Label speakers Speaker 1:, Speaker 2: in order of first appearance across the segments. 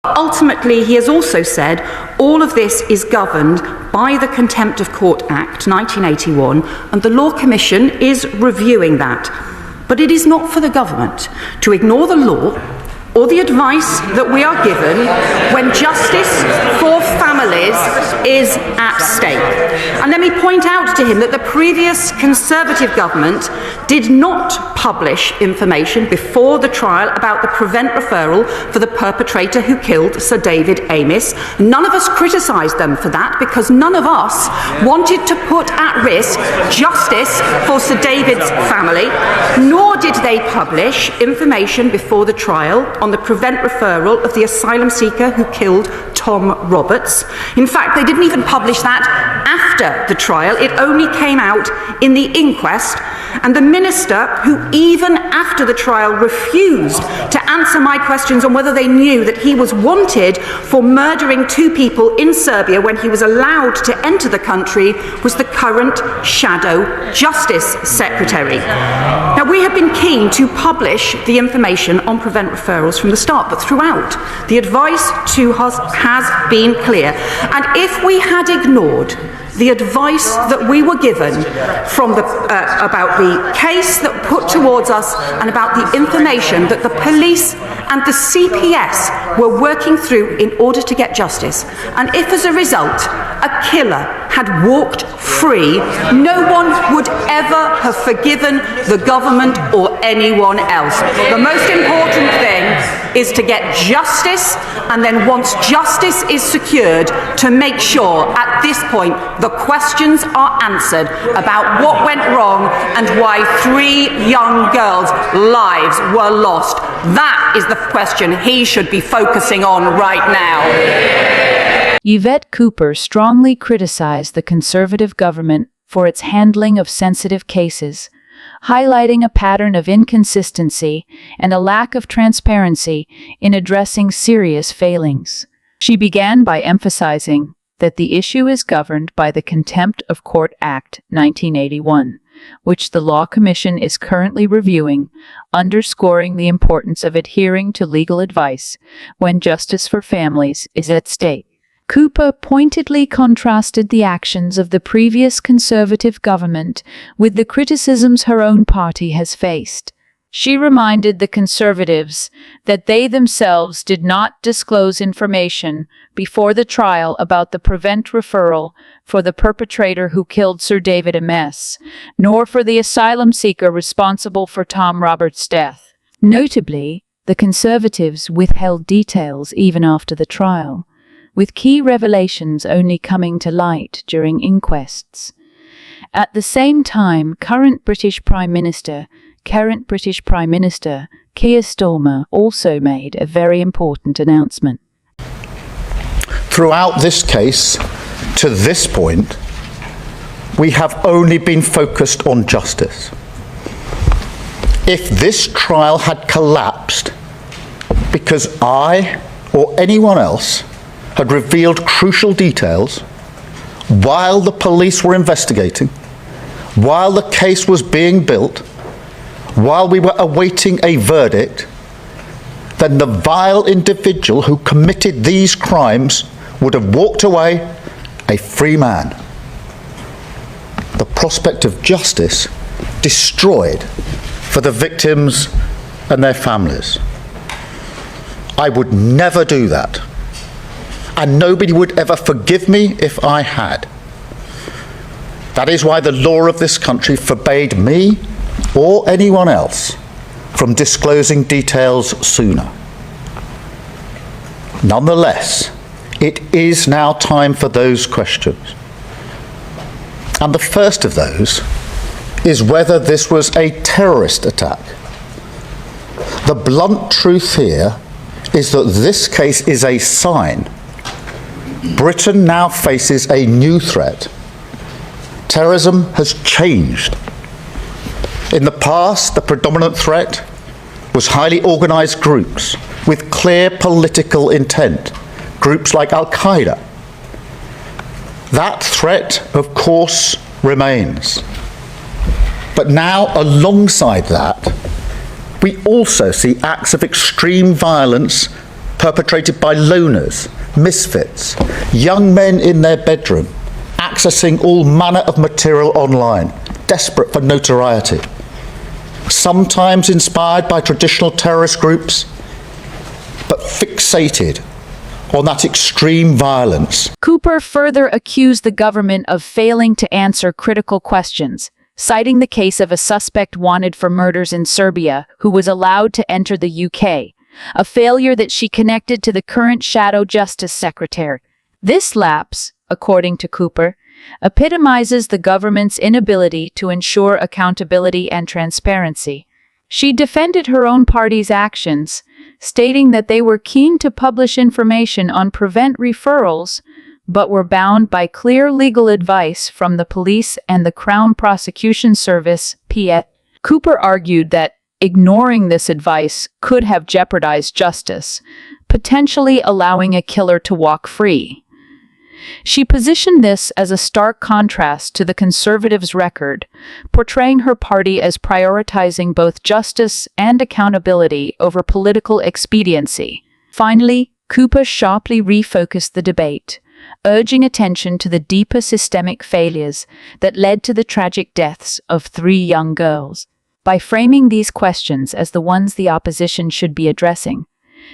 Speaker 1: Ultimately, he has also said all of this is governed by the Contempt of Court Act 1981, and the Law Commission is reviewing that. But it is not for the government to ignore the law or the advice that we are given when justice for families is at stake. And let me point out to him that the previous Conservative government did not publish information before the trial about the prevent referral for the perpetrator who killed Sir David Amess. None of us criticised them for that because none of us wanted to put at risk justice for Sir David's family, nor did they publish information before the trial on the prevent referral of the asylum seeker who killed Tom Roberts. In fact, they didn't even publish that after the trial. It only came out in the inquest. And the minister, who even after the trial refused to answer my questions on whether they knew that he was wanted for murdering 2 people in Serbia when he was allowed to enter the country, was the current Shadow Justice Secretary. Now, we have been keen to publish the information on prevent referrals from the start, but throughout, the advice to us has been clear. And if we had ignored the advice that we were given from about the case that put towards us and about the information that the police and the CPS were working through in order to get justice, and if as a result a killer had walked free, no one would ever have forgiven the government or anyone else. The most important thing is to get justice, and then once justice is secured, to make sure at this point the questions are answered about what went wrong and why 3 young girls' lives were lost. That is the question he should be focusing on right now.
Speaker 2: Yvette Cooper strongly criticized the Conservative government for its handling of sensitive cases, highlighting a pattern of inconsistency and a lack of transparency in addressing serious failings. She began by emphasizing that the issue is governed by the Contempt of Court Act 1981, which the Law Commission is currently reviewing, underscoring the importance of adhering to legal advice when justice for families is at stake. Cooper pointedly contrasted the actions of the previous Conservative government with the criticisms her own party has faced. She reminded the Conservatives that they themselves did not disclose information before the trial about the prevent referral for the perpetrator who killed Sir David Amess, nor for the asylum seeker responsible for Tom Roberts' death. Notably, the Conservatives withheld details even after the trial, with key revelations only coming to light during inquests. At the same time, current British Prime Minister Keir Starmer also made a very important announcement.
Speaker 3: Throughout this case, to this point, we have only been focused on justice. If this trial had collapsed because I or anyone else had revealed crucial details while the police were investigating, while the case was being built, while we were awaiting a verdict, then the vile individual who committed these crimes would have walked away a free man. The prospect of justice destroyed for the victims and their families. I would never do that, and nobody would ever forgive me if I had. That is why the law of this country forbade me or anyone else from disclosing details sooner. Nonetheless, it is now time for those questions. And the first of those is whether this was a terrorist attack. The blunt truth here is that this case is a sign. Britain now faces a new threat. Terrorism has changed. In the past, the predominant threat was highly organised groups with clear political intent, groups like Al-Qaeda. That threat, of course, remains. But now, alongside that, we also see acts of extreme violence perpetrated by loners, misfits, young men in their bedroom, accessing all manner of material online, desperate for notoriety, sometimes inspired by traditional terrorist groups, but fixated on that extreme violence.
Speaker 2: Cooper further accused the government of failing to answer critical questions, citing the case of a suspect wanted for murders in Serbia who was allowed to enter the UK, a failure that she connected to the current Shadow Justice Secretary. This lapse, according to Cooper, epitomizes the government's inability to ensure accountability and transparency. She defended her own party's actions, stating that they were keen to publish information on prevent referrals, but were bound by clear legal advice from the police and the Crown Prosecution Service, PF. Cooper argued that ignoring this advice could have jeopardized justice, potentially allowing a killer to walk free. She positioned this as a stark contrast to the Conservatives' record, portraying her party as prioritizing both justice and accountability over political expediency. Finally, Cooper sharply refocused the debate, urging attention to the deeper systemic failures that led to the tragic deaths of 3 young girls. By framing these questions as the ones the opposition should be addressing,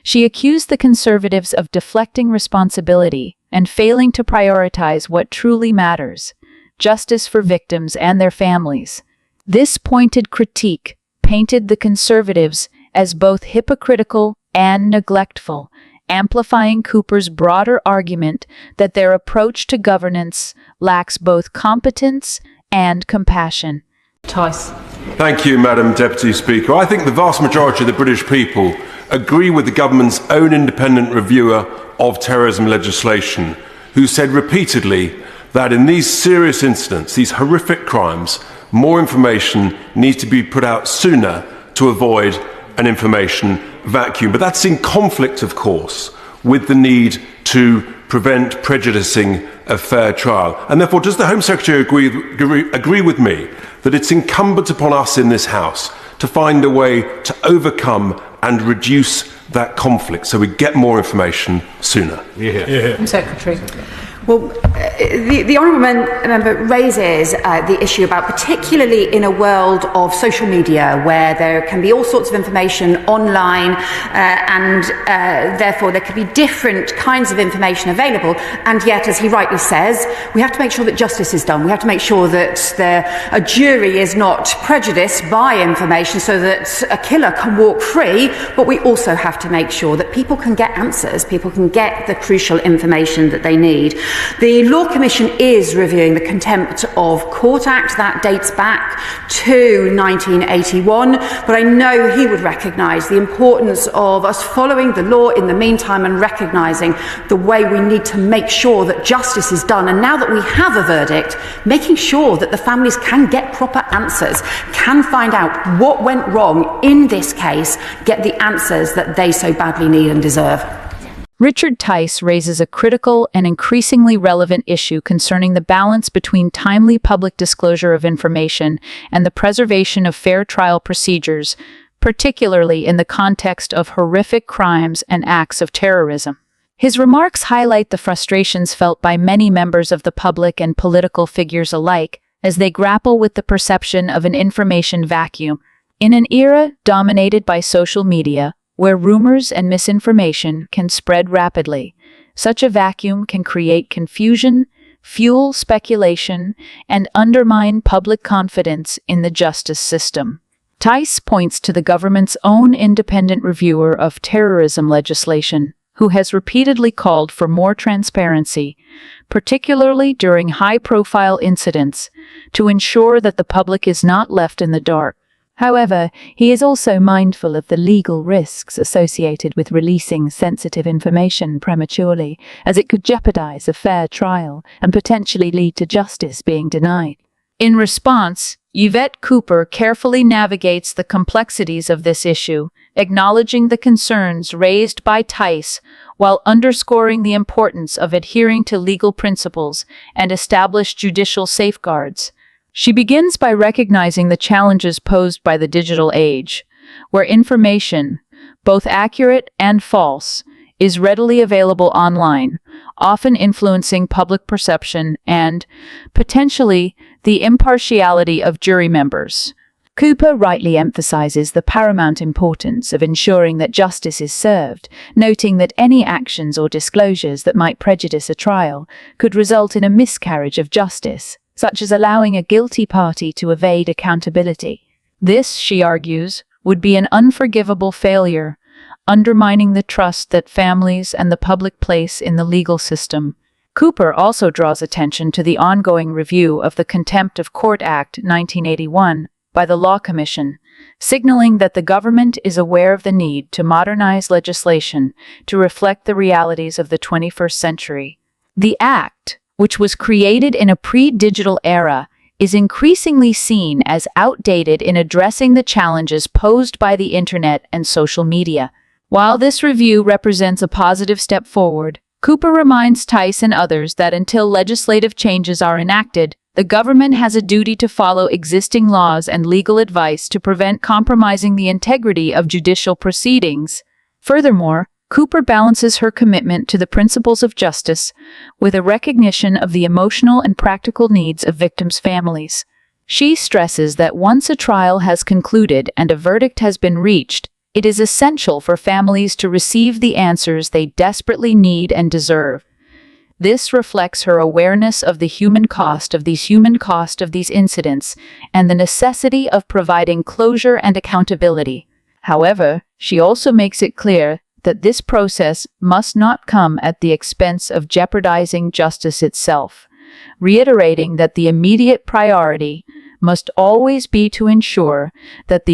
Speaker 2: she accused the Conservatives of deflecting responsibility and failing to prioritize what truly matters: justice for victims and their families. This pointed critique painted the Conservatives as both hypocritical and neglectful, amplifying Cooper's broader argument that their approach to governance lacks both competence and compassion.
Speaker 1: Tice.
Speaker 4: Thank you, Madam Deputy Speaker. I think the vast majority of the British people agree with the government's own independent reviewer of terrorism legislation, who said repeatedly that in these serious incidents, these horrific crimes, more information needs to be put out sooner to avoid an information vacuum. But that's in conflict, of course, with the need to prevent prejudicing a fair trial. And therefore, does the Home Secretary agree with me that it's incumbent upon us in this House to find a way to overcome and reduce that conflict so we get more information sooner?
Speaker 1: Home Secretary. Well, the honourable member raises the issue about, particularly in a world of social media where there can be all sorts of information online and therefore there can be different kinds of information available, and yet, as he rightly says, we have to make sure that justice is done. We have to make sure that a jury is not prejudiced by information so that a killer can walk free, but we also have to make sure that people can get answers, people can get the crucial information that they need. The Law Commission is reviewing the Contempt of Court Act. That dates back to 1981, but I know he would recognise the importance of us following the law in the meantime and recognising the way we need to make sure that justice is done. And now that we have a verdict, making sure that the families can get proper answers, can find out what went wrong in this case, get the answers that they so badly need and deserve.
Speaker 2: Richard Tice raises a critical and increasingly relevant issue concerning the balance between timely public disclosure of information and the preservation of fair trial procedures, particularly in the context of horrific crimes and acts of terrorism. His remarks highlight the frustrations felt by many members of the public and political figures alike as they grapple with the perception of an information vacuum. In an era dominated by social media, where rumors and misinformation can spread rapidly, such a vacuum can create confusion, fuel speculation, and undermine public confidence in the justice system. Tice points to the government's own independent reviewer of terrorism legislation, who has repeatedly called for more transparency, particularly during high-profile incidents, to ensure that the public is not left in the dark. However, he is also mindful of the legal risks associated with releasing sensitive information prematurely, as it could jeopardize a fair trial and potentially lead to justice being denied. In response, Yvette Cooper carefully navigates the complexities of this issue, acknowledging the concerns raised by Tice while underscoring the importance of adhering to legal principles and established judicial safeguards. She begins by recognizing the challenges posed by the digital age, where information, both accurate and false, is readily available online, often influencing public perception and, potentially, the impartiality of jury members. Cooper rightly emphasizes the paramount importance of ensuring that justice is served, noting that any actions or disclosures that might prejudice a trial could result in a miscarriage of justice, such as allowing a guilty party to evade accountability. This, she argues, would be an unforgivable failure, undermining the trust that families and the public place in the legal system. Cooper also draws attention to the ongoing review of the Contempt of Court Act 1981 by the Law Commission, signaling that the government is aware of the need to modernize legislation to reflect the realities of the 21st century. The Act, which was created in a pre-digital era, is increasingly seen as outdated in addressing the challenges posed by the Internet and social media. While this review represents a positive step forward, Cooper reminds Tice and others that until legislative changes are enacted, the government has a duty to follow existing laws and legal advice to prevent compromising the integrity of judicial proceedings. Furthermore, Cooper balances her commitment to the principles of justice with a recognition of the emotional and practical needs of victims' families. She stresses that once a trial has concluded and a verdict has been reached, it is essential for families to receive the answers they desperately need and deserve. This reflects her awareness of the human cost of these incidents and the necessity of providing closure and accountability. However, she also makes it clear that this process must not come at the expense of jeopardizing justice itself, reiterating that the immediate priority must always be to ensure that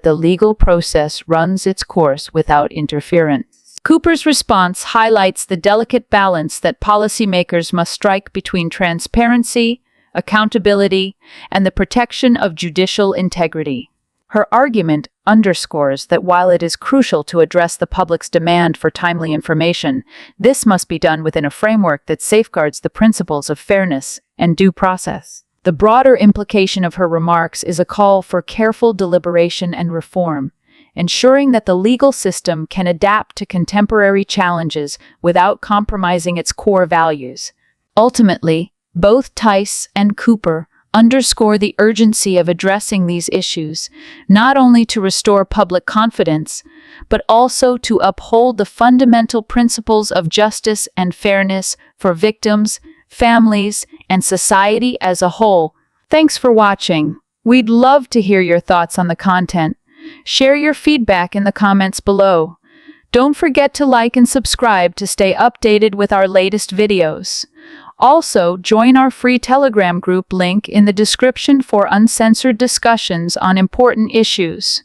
Speaker 2: the legal process runs its course without interference. Cooper's response highlights the delicate balance that policymakers must strike between transparency, accountability, and the protection of judicial integrity. Her argument underscores that while it is crucial to address the public's demand for timely information, this must be done within a framework that safeguards the principles of fairness and due process. The broader implication of her remarks is a call for careful deliberation and reform, ensuring that the legal system can adapt to contemporary challenges without compromising its core values. Ultimately, both Tice and Cooper underscore the urgency of addressing these issues, not only to restore public confidence, but also to uphold the fundamental principles of justice and fairness for victims, families, and society as a whole. Thanks for watching. We'd love to hear your thoughts on the content. Share your feedback in the comments below. Don't forget to like and subscribe to stay updated with our latest videos. Also, join our free Telegram group link in the description for uncensored discussions on important issues.